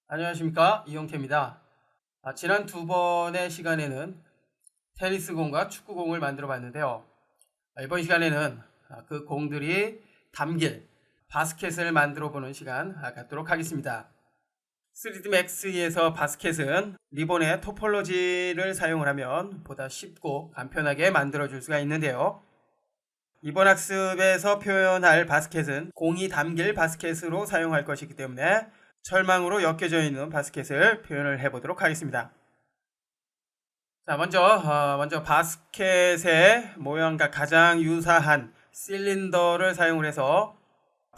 안녕하십니까, 이용태입니다. 지난 두 번의 시간에는 테니스공과 축구공을 만들어 봤는데요. 이번 시간에는 그 공들이 담길 바스켓을 만들어 보는 시간 갖도록 하겠습니다. 3D Max에서 바스켓은 리본의 토폴로지를 사용을 하면 보다 쉽고 간편하게 만들어 줄 수가 있는데요. 이번 학습에서 표현할 바스켓은 공이 담길 바스켓으로 사용할 것이기 때문에 철망으로 엮여져 있는 바스켓을 표현을 해보도록 하겠습니다. 자, 먼저 바스켓의 모양과 가장 유사한 실린더를 사용을 해서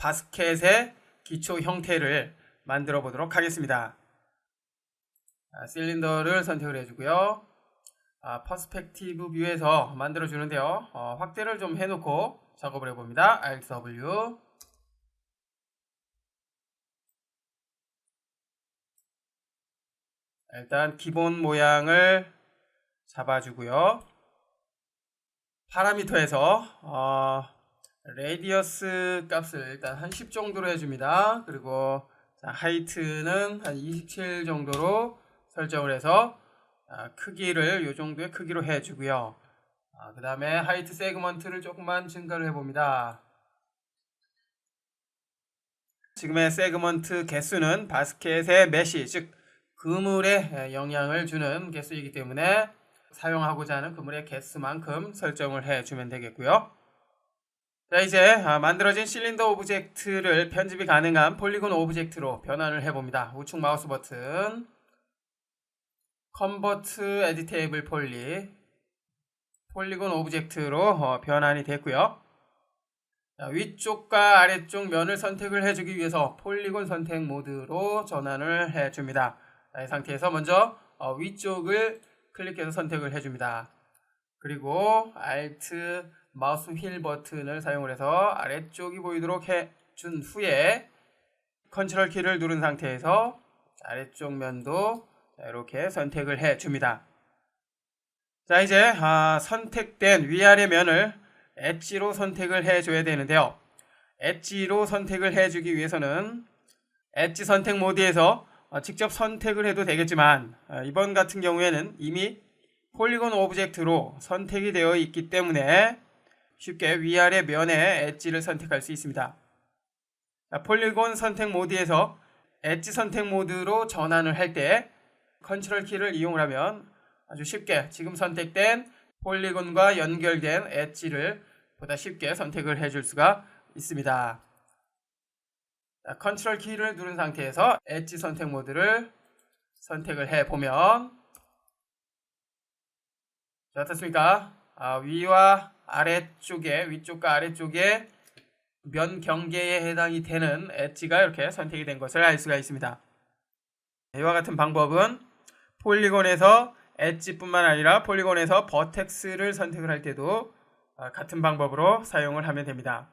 바스켓의 기초 형태를 만들어 보도록 하겠습니다. 실린더를 선택을 해주고요. 퍼스펙티브 뷰에서 만들어 주는데요. 확대를 좀 해놓고 작업을 해봅니다. RW 일단 기본 모양을 잡아주고요. 파라미터에서 레디어스 값을 일단 한 10 정도로 해줍니다. 그리고 하이트는 한 27 정도로 설정을 해서 크기를 이 정도의 크기로 해주고요. 그 다음에 하이트 세그먼트를 조금만 증가를 해봅니다. 지금의 세그먼트 개수는 바스켓의 메시, 즉 그물에 영향을 주는 개수이기 때문에 사용하고자 하는 그물의 개수만큼 설정을 해주면 되겠고요. 자, 이제 만들어진 실린더 오브젝트를 편집이 가능한 폴리곤 오브젝트로 변환을 해봅니다. 우측 마우스 버튼 컨버트 에디테이블 폴리곤 오브젝트로 변환이 됐고요. 자, 위쪽과 아래쪽 면을 선택을 해주기 위해서 폴리곤 선택 모드로 전환을 해줍니다. 자, 이 상태에서 먼저 위쪽을 클릭해서 선택을 해줍니다. 그리고 Alt 마우스 휠 버튼을 사용을 해서 아래쪽이 보이도록 해준 후에 컨트롤 키를 누른 상태에서 아래쪽 면도 이렇게 선택을 해줍니다. 자, 이제 선택된 위아래 면을 엣지로 선택을 해줘야 되는데요. 엣지로 선택을 해주기 위해서는 엣지 선택 모드에서 직접 선택을 해도 되겠지만 이번 같은 경우에는 이미 폴리곤 오브젝트로 선택이 되어 있기 때문에 쉽게 위아래 면의 엣지를 선택할 수 있습니다. 폴리곤 선택 모드에서 엣지 선택 모드로 전환을 할 때 컨트롤 키를 이용을 하면 아주 쉽게 지금 선택된 폴리곤과 연결된 엣지를 보다 쉽게 선택을 해줄 수가 있습니다. 컨트롤 키를 누른 상태에서 엣지 선택 모드를 선택을 해보면 자, 어떻습니까? 위와 아래쪽에 위쪽과 아래쪽에 면 경계에 해당이 되는 엣지가 이렇게 선택이 된 것을 알 수가 있습니다. 이와 같은 방법은 폴리곤에서 엣지뿐만 아니라 폴리곤에서 버텍스를 선택을 할 때도 같은 방법으로 사용을 하면 됩니다.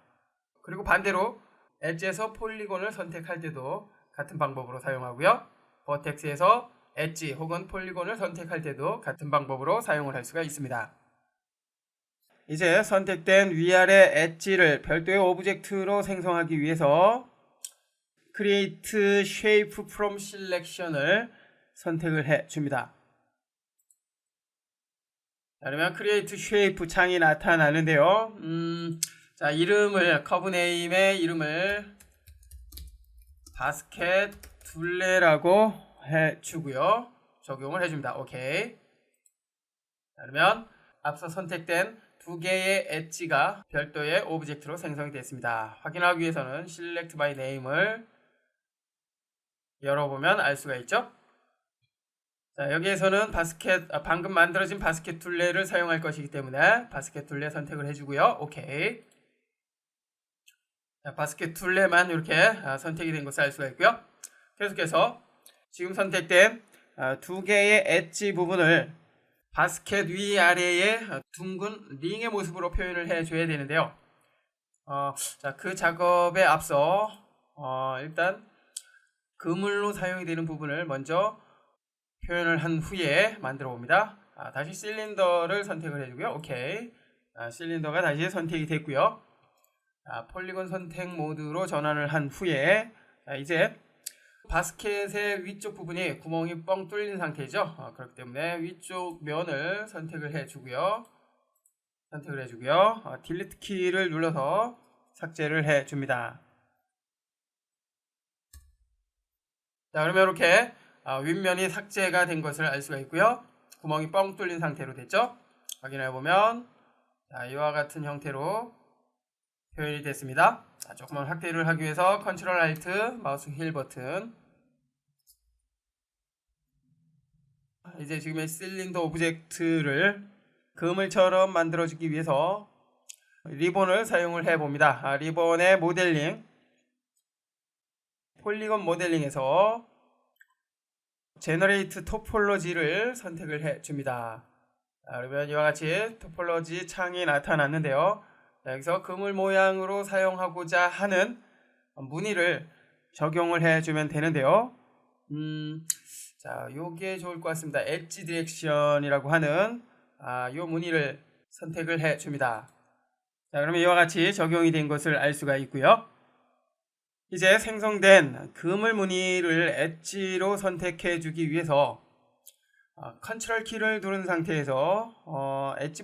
그리고 반대로 엣지에서 폴리곤을 선택할 때도 같은 방법으로 사용하고요. 버텍스에서 엣지 혹은 폴리곤을 선택할 때도 같은 방법으로 사용을 할 수가 있습니다. 이제 선택된 위아래 엣지를 별도의 오브젝트로 생성하기 위해서 Create Shape from Selection을 선택을 해줍니다. 그러면 Create Shape 창이 나타나는데요. 자, 커브 네임의 이름을 바스켓 둘레라고 해주고요. 적용을 해줍니다. 오케이. 그러면 앞서 선택된 두 개의 엣지가 별도의 오브젝트로 생성이 됐습니다. 확인하기 위해서는 Select by Name을 열어보면 알 수가 있죠. 자, 여기에서는 방금 만들어진 바스켓 둘레를 사용할 것이기 때문에 바스켓 둘레 선택을 해주고요. 오케이. 자, 바스켓 둘레만 이렇게 선택이 된 것을 알 수가 있고요. 계속해서 지금 선택된 두 개의 엣지 부분을 바스켓 위아래에 둥근 링의 모습으로 표현을 해줘야 되는데요. 자, 그 작업에 앞서 일단 그물로 사용이 되는 부분을 먼저 표현을 한 후에 만들어 봅니다. 다시 실린더를 선택을 해주고요. 오케이. 실린더가 다시 선택이 됐고요. 폴리곤 선택 모드로 전환을 한 후에 이제 바스켓의 위쪽 부분이 구멍이 뻥 뚫린 상태죠. 그렇기 때문에 위쪽 면을 선택을 해주고요. 딜리트 키를 눌러서 삭제를 해줍니다. 자, 그러면 이렇게 윗면이 삭제가 된 것을 알 수가 있고요. 구멍이 뻥 뚫린 상태로 됐죠. 확인해 보면 이와 같은 형태로 표현이 됐습니다. 조금만 확대를 하기 위해서 컨트롤 알트 마우스 휠 버튼, 이제 지금의 실린더 오브젝트를 그물처럼 만들어주기 위해서 리본을 사용을 해봅니다. 리본의 모델링, 폴리곤 모델링에서 제너레이트 토폴로지를 선택을 해줍니다. 그러면 이와 같이 토폴로지 창이 나타났는데요. 여기서 그물 모양으로 사용하고자 하는 무늬를 적용을 해주면 되는데요. 자, 요게 좋을 것 같습니다. 엣지 디렉션이라고 하는 요 무늬를 선택을 해줍니다. 자, 그러면 이와 같이 적용이 된 것을 알 수가 있고요. 이제 생성된 그물 무늬를 엣지로 선택해 주기 위해서 컨트롤 키를 누른 상태에서 엣지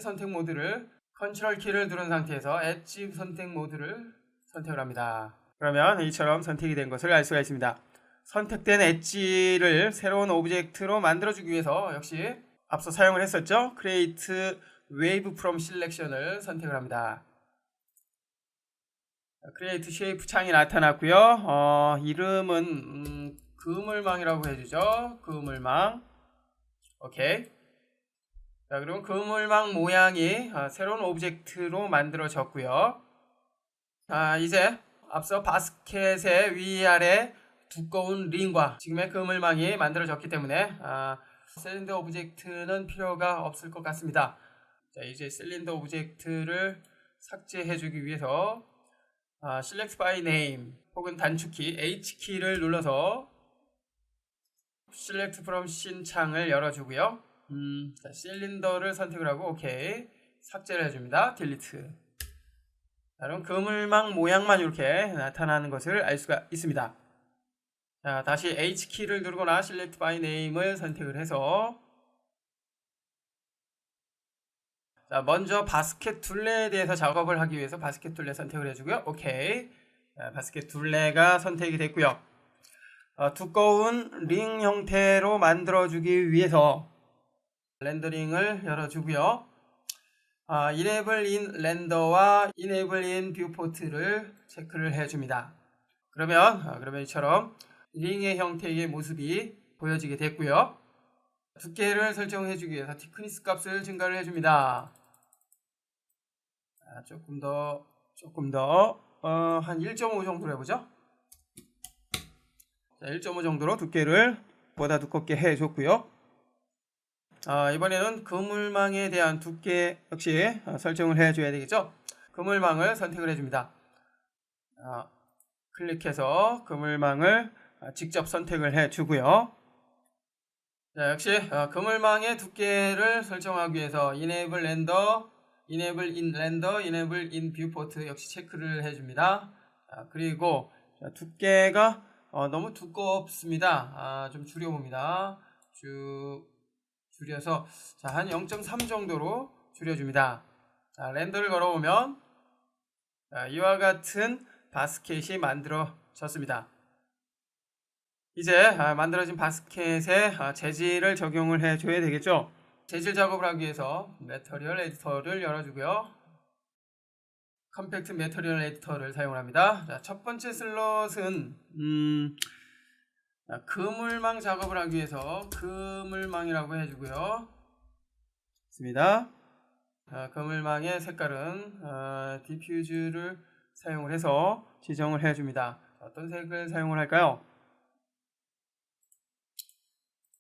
선택 모드를 컨트롤 키를 누른 상태에서 엣지 선택 모드를 선택을 합니다. 그러면 이처럼 선택이 된 것을 알 수가 있습니다. 선택된 엣지를 새로운 오브젝트로 만들어주기 위해서 역시 앞서 사용을 했었죠. Create Wave from Selection을 선택을 합니다. Create Shape 창이 나타났고요. 이름은 그물망이라고 해주죠. 그물망. 오케이. 자, 그럼 그물망 모양이 새로운 오브젝트로 만들어졌고요. 이제 앞서 바스켓의 위아래 두꺼운 링과 지금의 그물망이 만들어졌기 때문에 실린더 오브젝트는 필요가 없을 것 같습니다. 자, 이제 실린더 오브젝트를 삭제해주기 위해서 Select by Name 혹은 단축키 H키를 눌러서 Select from Scene 창을 열어주고요. 자, 실린더를 선택을 하고 오케이, 삭제를 해줍니다. 딜리트. 그럼 그물망 모양만 이렇게 나타나는 것을 알 수가 있습니다. 자, 다시 H키를 누르거나 Select by Name을 선택을 해서 자, 먼저 바스켓 둘레에 대해서 작업을 하기 위해서 바스켓 둘레 선택을 해주고요. 오케이. 자, 바스켓 둘레가 선택이 됐고요. 두꺼운 링 형태로 만들어주기 위해서 렌더링을 열어주고요. Enable in Render와 Enable in Viewport를 체크를 해줍니다. 그러면 이처럼 링의 형태의 모습이 보여지게 됐고요. 두께를 설정해주기 위해서 thickness 값을 증가를 해줍니다. 조금 더 한 1.5 정도로 해보죠. 자, 1.5 정도로 두께를 보다 두껍게 해줬고요. 이번에는 그물망에 대한 두께 역시 설정을 해줘야 되겠죠. 그물망을 선택을 해줍니다. 클릭해서 그물망을 직접 선택을 해주고요. 자, 역시 그물망의 두께를 설정하기 위해서 Enable Render, Enable in Render, Enable in Viewport 역시 체크를 해줍니다. 그리고 두께가 너무 두껍습니다. 좀 줄여봅니다. 줄여서 한 0.3 정도로 줄여줍니다. 렌더를 걸어보면 이와 같은 바스켓이 만들어졌습니다. 이제 만들어진 바스켓에 재질을 적용을 해줘야 되겠죠. 재질 작업을 하기 위해서 매터리얼 에디터를 열어주고요. 컴팩트 매터리얼 에디터를 사용을 합니다. 자, 첫 번째 슬롯은 그물망 작업을 하기 위해서 그물망이라고 해주고요. 있습니다. 그물망의 색깔은 디퓨즈를 사용을 해서 지정을 해줍니다. 어떤 색을 사용을 할까요?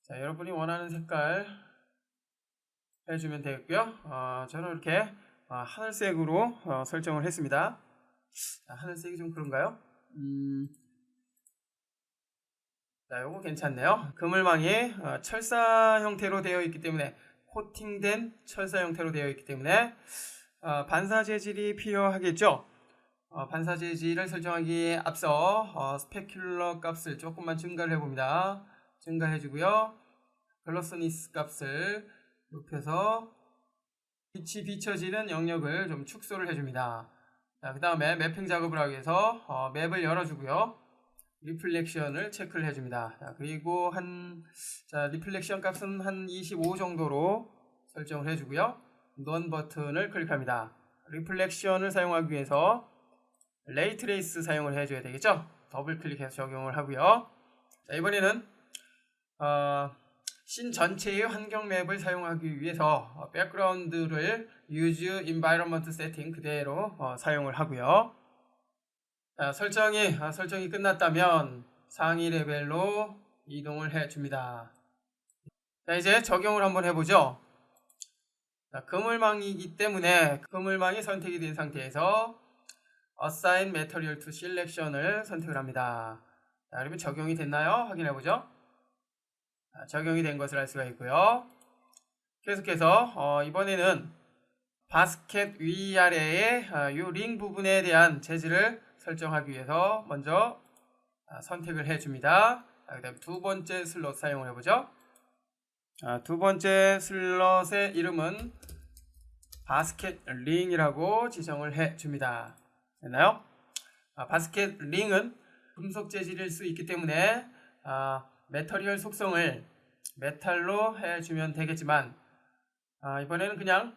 자, 여러분이 원하는 색깔 해주면 되겠고요. 저는 이렇게 하늘색으로 설정을 했습니다. 하늘색이 좀 그런가요? 자, 요거 괜찮네요. 그물망이 철사 형태로 되어 있기 때문에, 코팅된 철사 형태로 되어 있기 때문에 반사 재질이 필요하겠죠. 반사 재질을 설정하기에 앞서 스페큘러 값을 조금만 증가를 해봅니다. 증가해주고요. 글로스니스 값을 높여서 빛이 비춰지는 영역을 좀 축소를 해줍니다. 그 다음에 매핑 작업을 하기 위해서 맵을 열어주고요. 리플렉션을 체크를 해줍니다. 그리고 리플렉션 값은 한 25 정도로 설정을 해주고요. 넌 버튼을 클릭합니다. 리플렉션을 사용하기 위해서 레이트레이스 사용을 해줘야 되겠죠. 더블 클릭해서 적용을 하고요. 자, 이번에는 씬 전체의 환경 맵을 사용하기 위해서 백그라운드를 use environment setting 그대로 사용을 하고요. 자, 설정이 끝났다면 상위 레벨로 이동을 해줍니다. 자, 이제 적용을 한번 해보죠. 자, 그물망이기 때문에 그물망이 선택이 된 상태에서 Assign Material to Selection을 선택을 합니다. 자, 그러면 적용이 됐나요? 확인해보죠. 적용이 된 것을 알 수가 있고요. 계속해서 이번에는 바스켓 위아래의 이 링 부분에 대한 재질을 설정하기 위해서 먼저 선택을 해줍니다. 그 다음 두 번째 슬롯 사용을 해보죠. 두 번째 슬롯의 이름은 바스켓 링이라고 지정을 해줍니다. 됐나요? 바스켓 링은 금속 재질일 수 있기 때문에 메터리얼 속성을 메탈로 해주면 되겠지만 이번에는 그냥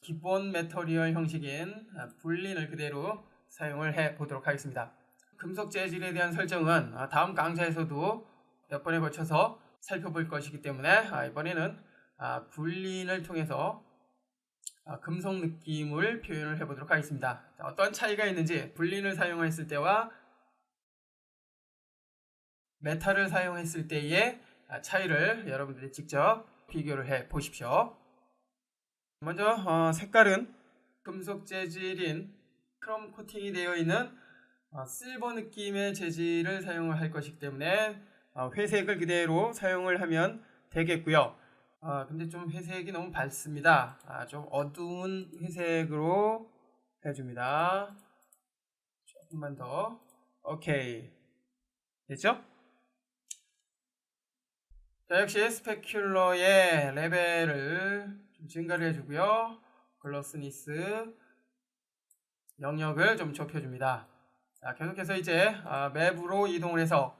기본 메터리얼 형식인 불린을 그대로 사용을 해 보도록 하겠습니다. 금속 재질에 대한 설정은 다음 강좌에서도 몇 번에 걸쳐서 살펴볼 것이기 때문에 이번에는 불린을 통해서 금속 느낌을 표현을 해 보도록 하겠습니다. 자, 어떤 차이가 있는지 불린을 사용했을 때와 메탈을 사용했을 때의 차이를 여러분들이 직접 비교를 해 보십시오. 먼저 색깔은 금속 재질인 크롬 코팅이 되어 있는 실버 느낌의 재질을 사용을 할 것이기 때문에 회색을 그대로 사용을 하면 되겠고요. 근데 좀 회색이 너무 밝습니다. 좀 어두운 회색으로 해줍니다. 조금만 더. 오케이. 됐죠? 자, 역시 스페큘러의 레벨을 좀 증가를 해주고요. 글로스니스 영역을 좀 좁혀줍니다. 자, 계속해서 이제 맵으로 이동을 해서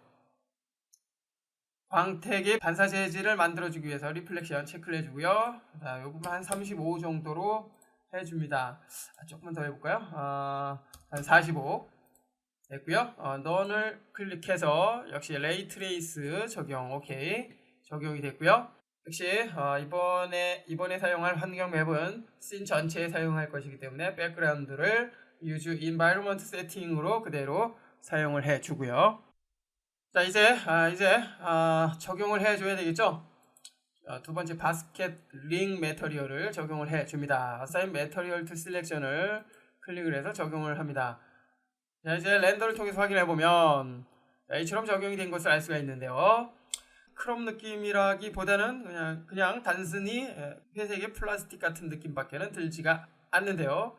광택의 반사 재질을 만들어주기 위해서 리플렉션 체크를 해주고요. 자, 이 부분 한 35 정도로 해줍니다. 조금만 더 해볼까요? 한 45 됐고요. 넌을 클릭해서 역시 레이 트레이스 적용. 오케이. 적용이 됐고요. 역시 이번에 사용할 환경 맵은 씬 전체에 사용할 것이기 때문에 백그라운드를 use environment setting으로 그대로 사용을 해주고요. 자, 이제 적용을 해줘야 되겠죠. 두 번째 바스켓 링 메터리얼을 적용을 해줍니다. Assign Material to Selection을 클릭을 해서 적용을 합니다. 자, 이제 렌더를 통해서 확인해 보면 이처럼 적용이 된 것을 알 수가 있는데요. 크롬 느낌이라기보다는 그냥 단순히 회색의 플라스틱 같은 느낌밖에는 들지가 않는데요.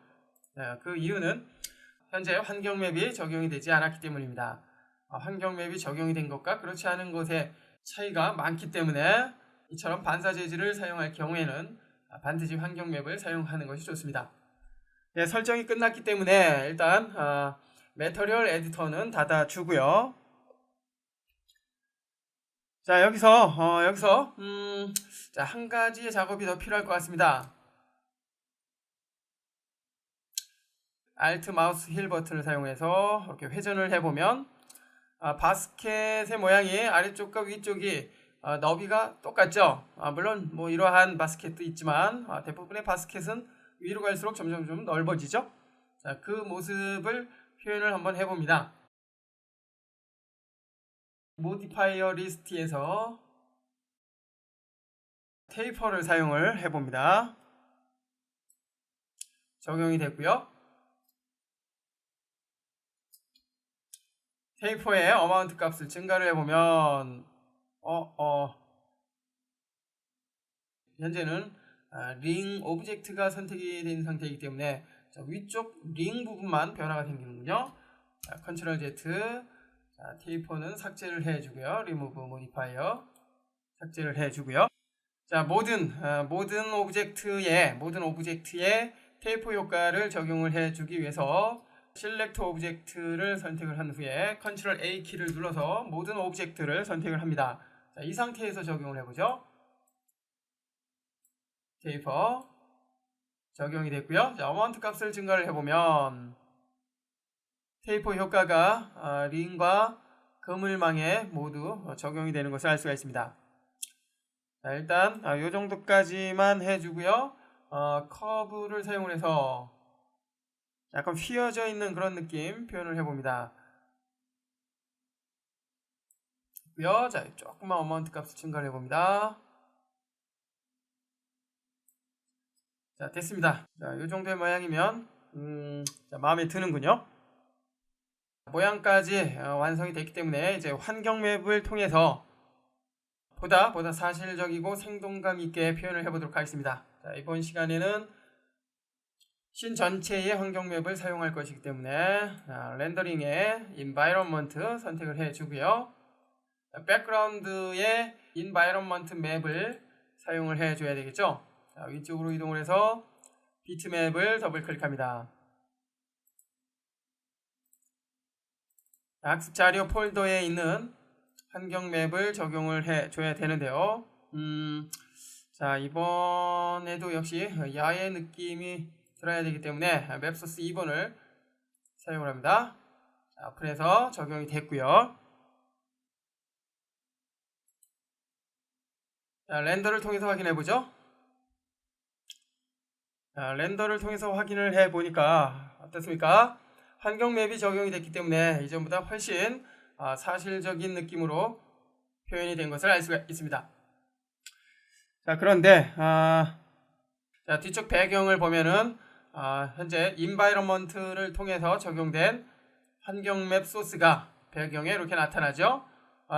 그 이유는 현재 환경 맵이 적용이 되지 않았기 때문입니다. 환경 맵이 적용이 된 것과 그렇지 않은 것의 차이가 많기 때문에 이처럼 반사 재질을 사용할 경우에는 반드시 환경 맵을 사용하는 것이 좋습니다. 네, 설정이 끝났기 때문에 일단 매터리얼 에디터는 닫아주고요. 자, 여기서 한 가지의 작업이 더 필요할 것 같습니다. Alt 마우스 힐 버튼을 사용해서 이렇게 회전을 해보면 바스켓의 모양이 아래쪽과 위쪽이 너비가 똑같죠. 물론 뭐 이러한 바스켓도 있지만 대부분의 바스켓은 위로 갈수록 점점 좀 넓어지죠. 자, 그 모습을 표현을 한번 해봅니다. 모디파이어 리스트에서 테이퍼를 사용을 해봅니다. 적용이 됐고요. 테이퍼의 어마운트 값을 증가를 해보면 현재는 링 오브젝트가 선택이 된 상태이기 때문에 자, 위쪽 링 부분만 변화가 생기는군요. 자, 컨트롤 Z. 자, 테이퍼는 삭제를 해주고요. Remove Modifier 삭제를 해주고요. 자, 모든 오브젝트에 테이프 효과를 적용을 해주기 위해서 Select 오브젝트를 선택을 한 후에 컨트롤 A 키를 눌러서 모든 오브젝트를 선택을 합니다. 자, 이 상태에서 적용을 해보죠. 테이퍼 적용이 됐고요. 자, 어마운트 값을 증가를 해보면 테이퍼 효과가 링과 그물망에 모두 적용이 되는 것을 알 수가 있습니다. 자, 일단 이 정도까지만 해주고요. 커브를 사용을 해서 약간 휘어져 있는 그런 느낌 표현을 해봅니다. 자, 조금만 어마운트 값을 증가를 해봅니다. 자, 됐습니다. 자, 이 정도의 모양이면 자, 마음에 드는군요. 모양까지 완성이 됐기 때문에 이제 환경 맵을 통해서 보다 사실적이고 생동감 있게 표현을 해보도록 하겠습니다. 자, 이번 시간에는 씬 전체의 환경 맵을 사용할 것이기 때문에 렌더링에 Environment 선택을 해주고요. 백그라운드의 Environment 맵을 사용을 해줘야 되겠죠. 자, 위쪽으로 이동을 해서 비트맵을 더블 클릭합니다. 학습 자료 폴더에 있는 환경 맵을 적용을 해줘야 되는데요. 자, 이번에도 역시 야외 느낌이 들어야 되기 때문에 맵 소스 2번을 사용을 합니다. 자, 오픈해서 적용이 됐고요. 자, 렌더를 통해서 확인해 보죠. 렌더를 통해서 확인을 해 보니까 어떻습니까? 환경 맵이 적용이 됐기 때문에 이전보다 훨씬 사실적인 느낌으로 표현이 된 것을 알 수가 있습니다. 자, 그런데 자, 뒤쪽 배경을 보면은 현재 인바이러먼트를 통해서 적용된 환경 맵 소스가 배경에 이렇게 나타나죠.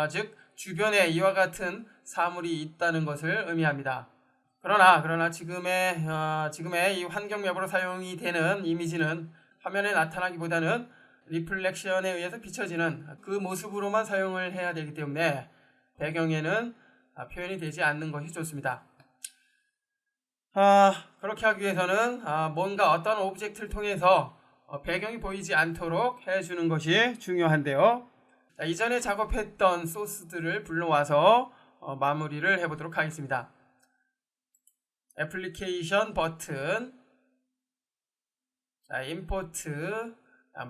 즉 주변에 이와 같은 사물이 있다는 것을 의미합니다. 그러나 지금의 이 환경 맵으로 사용이 되는 이미지는 화면에 나타나기보다는 리플렉션에 의해서 비춰지는 그 모습으로만 사용을 해야 되기 때문에 배경에는 표현이 되지 않는 것이 좋습니다. 그렇게 하기 위해서는 뭔가 어떤 오브젝트를 통해서 배경이 보이지 않도록 해주는 것이 중요한데요. 자, 이전에 작업했던 소스들을 불러와서 마무리를 해보도록 하겠습니다. 애플리케이션 버튼, 자, 임포트,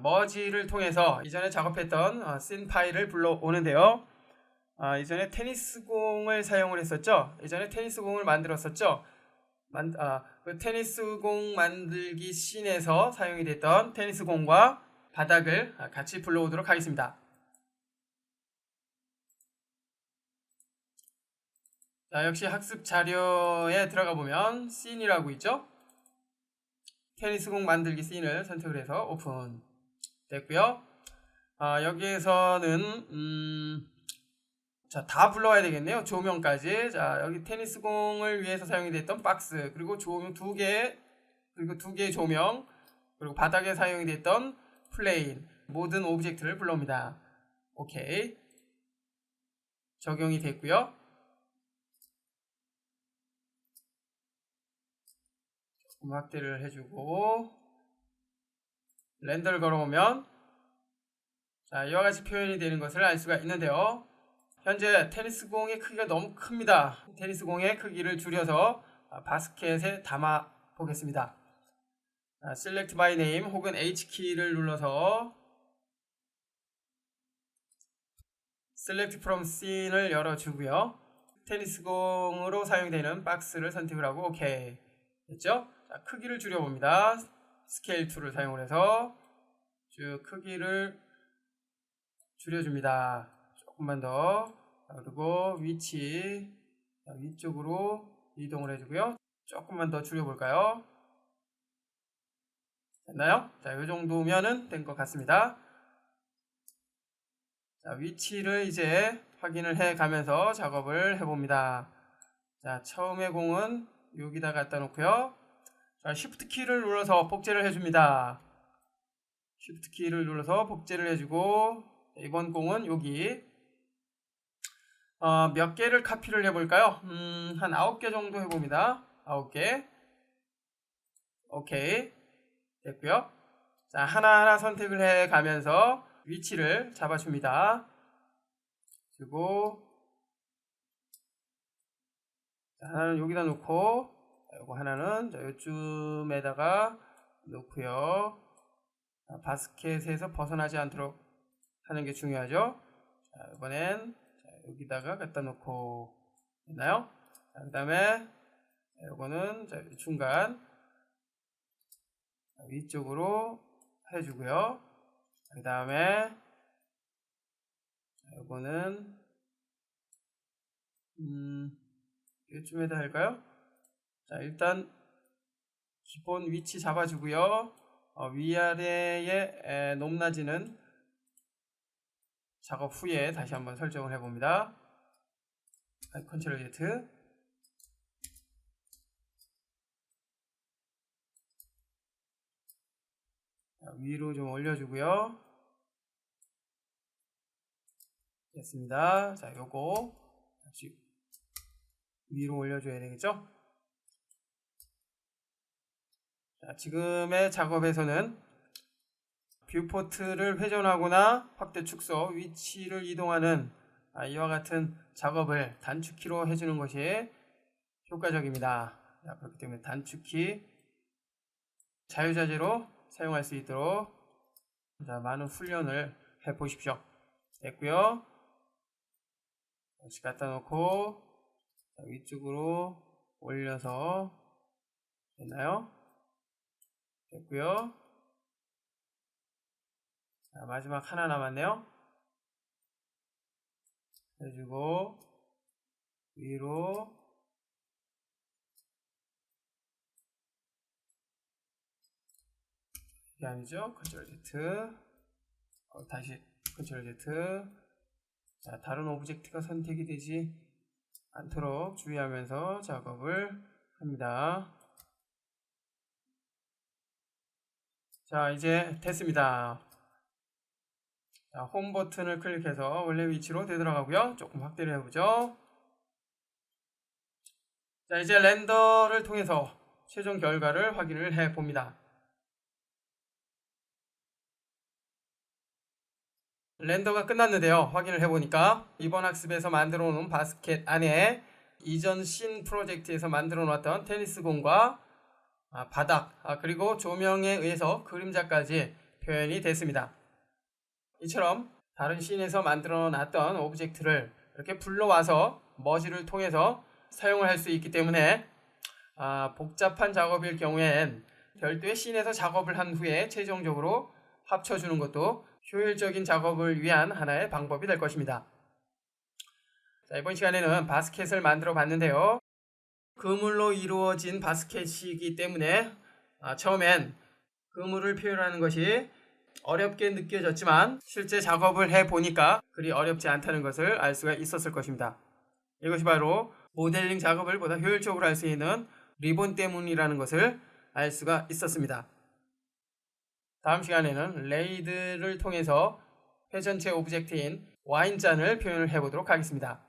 머지를 통해서 이전에 작업했던 씬 파일을 불러오는데요. 이전에 테니스공을 사용을 했었죠. 이전에 테니스공을 만들었었죠. 그 테니스공 만들기 씬에서 사용이 됐던 테니스공과 바닥을 같이 불러오도록 하겠습니다. 자, 역시 학습 자료에 들어가 보면 씬이라고 있죠. 테니스공 만들기 씬을 선택을 해서 오픈 됐고요. 여기에서는 자, 다 불러와야 되겠네요. 조명까지. 자, 여기 테니스공을 위해서 사용이 됐던 박스, 그리고 조명 2개, 그리고 2개의 조명, 그리고 바닥에 사용이 됐던 플레인, 모든 오브젝트를 불러옵니다. 오케이. 적용이 됐고요. 조금 확대를 해주고 렌더를 걸어보면 자, 이와 같이 표현이 되는 것을 알 수가 있는데요. 현재 테니스공의 크기가 너무 큽니다. 테니스공의 크기를 줄여서 바스켓에 담아 보겠습니다. Select by Name 혹은 H키를 눌러서 Select from Scene을 열어주고요. 테니스공으로 사용되는 박스를 선택을 하고 OK 됐죠? 자, 크기를 줄여봅니다. 스케일 툴을 사용을 해서 쭉 크기를 줄여줍니다. 조금만 더. 그리고 위치 위쪽으로 이동을 해주고요. 조금만 더 줄여볼까요? 됐나요? 자, 이 정도면은 된 것 같습니다. 자, 위치를 이제 확인을 해 가면서 작업을 해봅니다. 자, 처음에 공은 여기다 갖다 놓고요. 자, Shift 키를 눌러서 복제를 해줍니다. Shift 키를 눌러서 복제를 해주고, 이번 공은 여기 몇 개를 카피를 해볼까요? 한 9개 정도 해봅니다. 9개. 오케이. 됐고요. 자, 하나하나 선택을 해가면서 위치를 잡아줍니다. 그리고 자, 하나는 여기다 놓고, 이거 하나는 요쯤에다가 놓고요. 자, 바스켓에서 벗어나지 않도록 하는 게 중요하죠. 자, 이번엔 여기다가 갖다 놓고 있나요? 그 다음에 이거는 중간 위쪽으로 해주고요. 그 다음에 이거는 이쯤에다 할까요? 자, 일단 기본 위치 잡아주고요. 위아래의 높낮이는 작업 후에 다시 한번 설정을 해봅니다. 컨트롤 Z. 위로 좀 올려주고요. 됐습니다. 자, 요거 다시 위로 올려줘야 되겠죠? 자, 지금의 작업에서는 뷰포트를 회전하거나 확대 축소, 위치를 이동하는 이와 같은 작업을 단축키로 해주는 것이 효과적입니다. 자, 그렇기 때문에 단축키 자유자재로 사용할 수 있도록 자, 많은 훈련을 해 보십시오. 됐고요. 다시 갖다 놓고 자, 위쪽으로 올려서 됐나요? 됐고요. 자, 마지막 하나 남았네요. 해주고 위로 이게 아니죠? 컨트롤 Z. 다시 컨트롤 Z. 자, 다른 오브젝트가 선택이 되지 않도록 주의하면서 작업을 합니다. 자, 이제 됐습니다. 자, 홈 버튼을 클릭해서 원래 위치로 되돌아가고요. 조금 확대를 해보죠. 자, 이제 렌더를 통해서 최종 결과를 확인을 해봅니다. 렌더가 끝났는데요. 확인을 해보니까 이번 학습에서 만들어 놓은 바스켓 안에 이전 신 프로젝트에서 만들어 놨던 테니스 공과 바닥 그리고 조명에 의해서 그림자까지 표현이 됐습니다. 이처럼 다른 씬에서 만들어 놨던 오브젝트를 이렇게 불러와서 머지를 통해서 사용을 할 수 있기 때문에 복잡한 작업일 경우엔 별도의 씬에서 작업을 한 후에 최종적으로 합쳐주는 것도 효율적인 작업을 위한 하나의 방법이 될 것입니다. 자, 이번 시간에는 바스켓을 만들어 봤는데요. 그물로 이루어진 바스켓이기 때문에 처음엔 그물을 표현하는 것이 어렵게 느껴졌지만 실제 작업을 해보니까 그리 어렵지 않다는 것을 알 수가 있었을 것입니다. 이것이 바로 모델링 작업을 보다 효율적으로 할 수 있는 리본 때문이라는 것을 알 수가 있었습니다. 다음 시간에는 레이드를 통해서 회전체 오브젝트인 와인잔을 표현을 해보도록 하겠습니다.